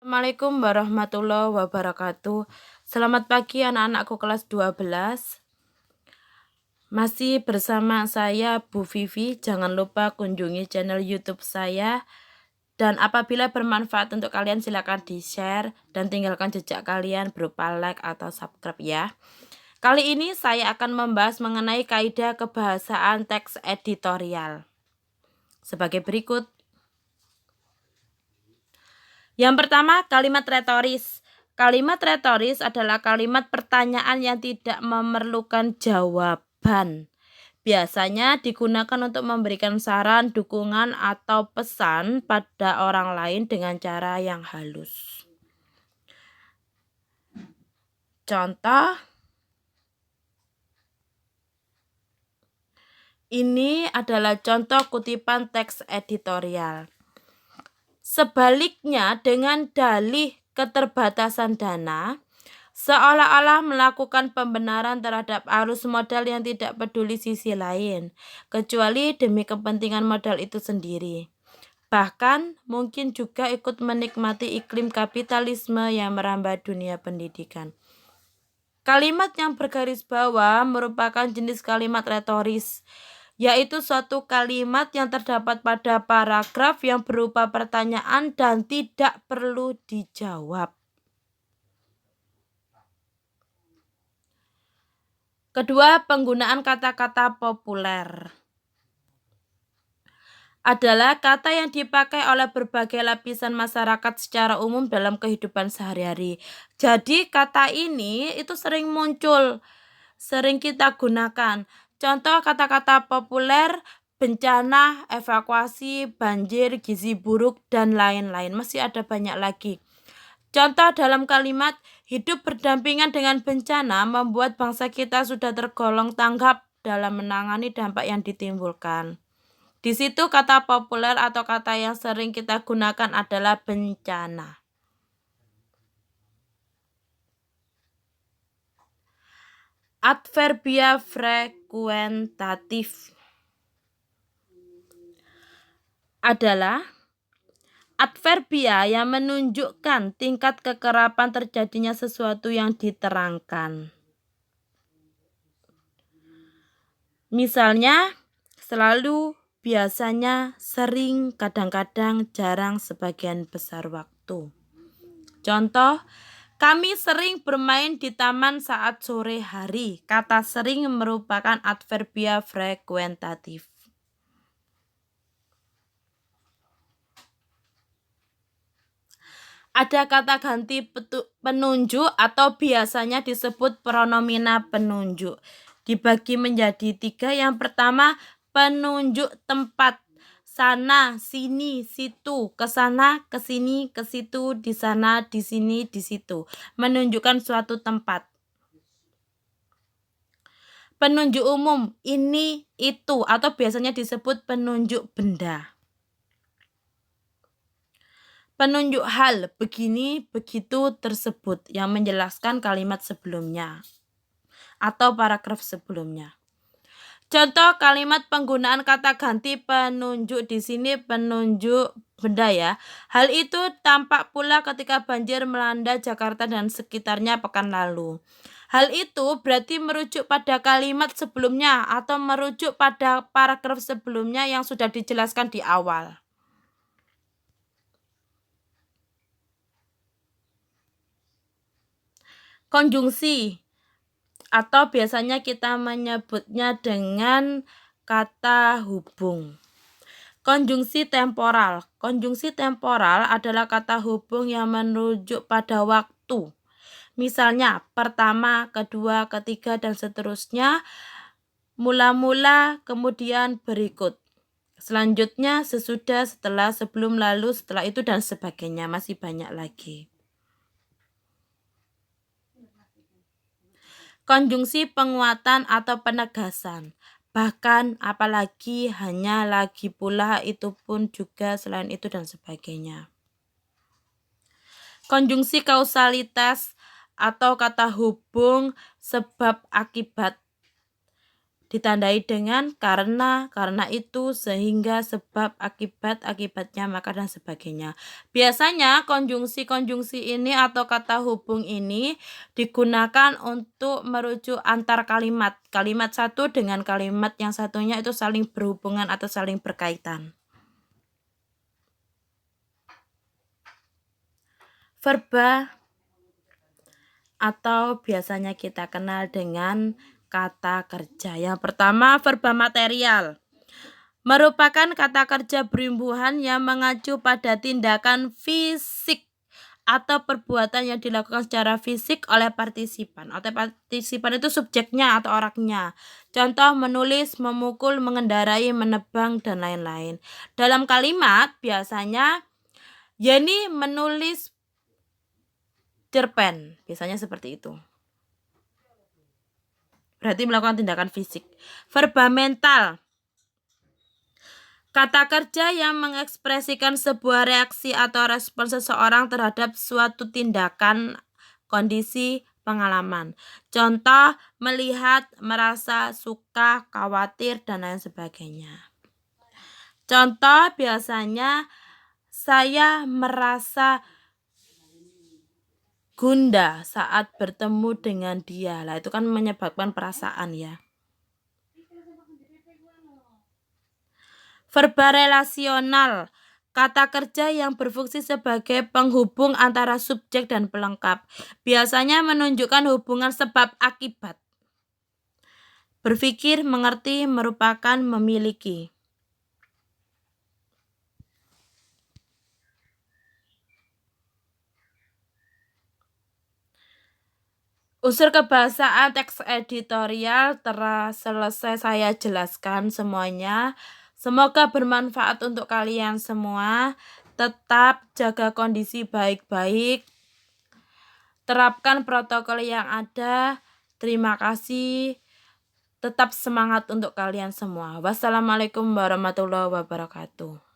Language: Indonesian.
Assalamualaikum warahmatullahi wabarakatuh. Selamat pagi anak-anakku kelas 12. Masih bersama saya Bu Vivi. Jangan lupa kunjungi channel YouTube saya. Dan apabila bermanfaat untuk kalian silakan di-share dan tinggalkan jejak kalian berupa like atau subscribe ya. Kali ini saya akan membahas mengenai kaidah kebahasaan teks editorial. Sebagai berikut. Yang pertama, kalimat retoris. Kalimat retoris adalah kalimat pertanyaan yang tidak memerlukan jawaban. Biasanya digunakan untuk memberikan saran, dukungan, atau pesan pada orang lain dengan cara yang halus. Contoh, ini adalah contoh kutipan teks editorial. Sebaliknya, dengan dalih keterbatasan dana, seolah-olah melakukan pembenaran terhadap arus modal yang tidak peduli sisi lain, kecuali demi kepentingan modal itu sendiri. Bahkan mungkin juga ikut menikmati iklim kapitalisme yang merambah dunia pendidikan. Kalimat yang bergaris bawah merupakan jenis kalimat retoris, yaitu suatu kalimat yang terdapat pada paragraf yang berupa pertanyaan dan tidak perlu dijawab. Kedua, penggunaan kata-kata populer adalah kata yang dipakai oleh berbagai lapisan masyarakat secara umum dalam kehidupan sehari-hari. Jadi kata ini itu sering muncul, sering kita gunakan. Contoh kata-kata populer: bencana, evakuasi, banjir, gizi buruk, dan lain-lain. Masih ada banyak lagi. Contoh dalam kalimat, hidup berdampingan dengan bencana membuat bangsa kita sudah tergolong tanggap dalam menangani dampak yang ditimbulkan. Di situ kata populer atau kata yang sering kita gunakan adalah bencana. Adverbia frekuentatif adalah adverbia yang menunjukkan tingkat kekerapan terjadinya sesuatu yang diterangkan. Misalnya, selalu, biasanya, sering, kadang-kadang, jarang, sebagian besar waktu. Contoh, kami sering bermain di taman saat sore hari. Kata sering merupakan adverbia frekuentatif. Ada kata ganti penunjuk atau biasanya disebut pronomina penunjuk. Dibagi menjadi 3. Yang pertama, penunjuk tempat. Sana, sini, situ, ke sana, ke sini, ke situ, di sana, di sini, di situ. Menunjukkan suatu tempat. Penunjuk umum, ini, itu, atau biasanya disebut penunjuk benda. Penunjuk hal, begini, begitu, tersebut, yang menjelaskan kalimat sebelumnya atau paragraf sebelumnya. Contoh kalimat penggunaan kata ganti penunjuk di sini penunjuk benda ya. Hal itu tampak pula ketika banjir melanda Jakarta dan sekitarnya pekan lalu. Hal itu berarti merujuk pada kalimat sebelumnya atau merujuk pada paragraf sebelumnya yang sudah dijelaskan di awal. Konjungsi atau biasanya kita menyebutnya dengan kata hubung. Konjungsi temporal. Konjungsi temporal adalah kata hubung yang merujuk pada waktu. Misalnya pertama, kedua, ketiga, dan seterusnya. Mula-mula, kemudian berikut. Selanjutnya, sesudah, setelah, sebelum, lalu, setelah itu, dan sebagainya. Masih banyak lagi. Konjungsi penguatan atau penegasan. Bahkan, apalagi, hanya, lagi pula, itu pun, juga, selain itu, dan sebagainya. Konjungsi kausalitas atau kata hubung sebab akibat. ditandai dengan karena itu, sehingga, sebab, akibat, akibatnya, maka, dan sebagainya. Biasanya konjungsi-konjungsi ini atau kata hubung ini digunakan untuk merujuk antar kalimat. Kalimat satu dengan kalimat yang satunya itu saling berhubungan atau saling berkaitan. Verba atau biasanya kita kenal dengan kata kerja. Yang pertama, verba material. Merupakan kata kerja berimbuhan yang mengacu pada tindakan fisik atau perbuatan yang dilakukan secara fisik oleh partisipan. Atau partisipan itu subjeknya atau orangnya. Contoh menulis, memukul, mengendarai, menebang, dan lain-lain. Dalam kalimat biasanya Yeni menulis cerpen, biasanya seperti itu. Berarti melakukan tindakan fisik. Verba mental. Kata kerja yang mengekspresikan sebuah reaksi atau respon seseorang terhadap suatu tindakan, kondisi, pengalaman. Contoh, melihat, merasa, suka, khawatir, dan lain sebagainya. Contoh biasanya saya merasa gundah saat bertemu dengan dia. Lah itu kan menyebabkan perasaan ya. Verba relasional. Kata kerja yang berfungsi sebagai penghubung antara subjek dan pelengkap. Biasanya menunjukkan hubungan sebab akibat. Berpikir, mengerti, merupakan, memiliki. Unsur kebahasaan teks editorial telah selesai saya jelaskan semuanya. Semoga bermanfaat untuk kalian semua. Tetap jaga kondisi baik-baik. Terapkan protokol yang ada. Terima kasih. Tetap semangat untuk kalian semua. Wassalamualaikum warahmatullahi wabarakatuh.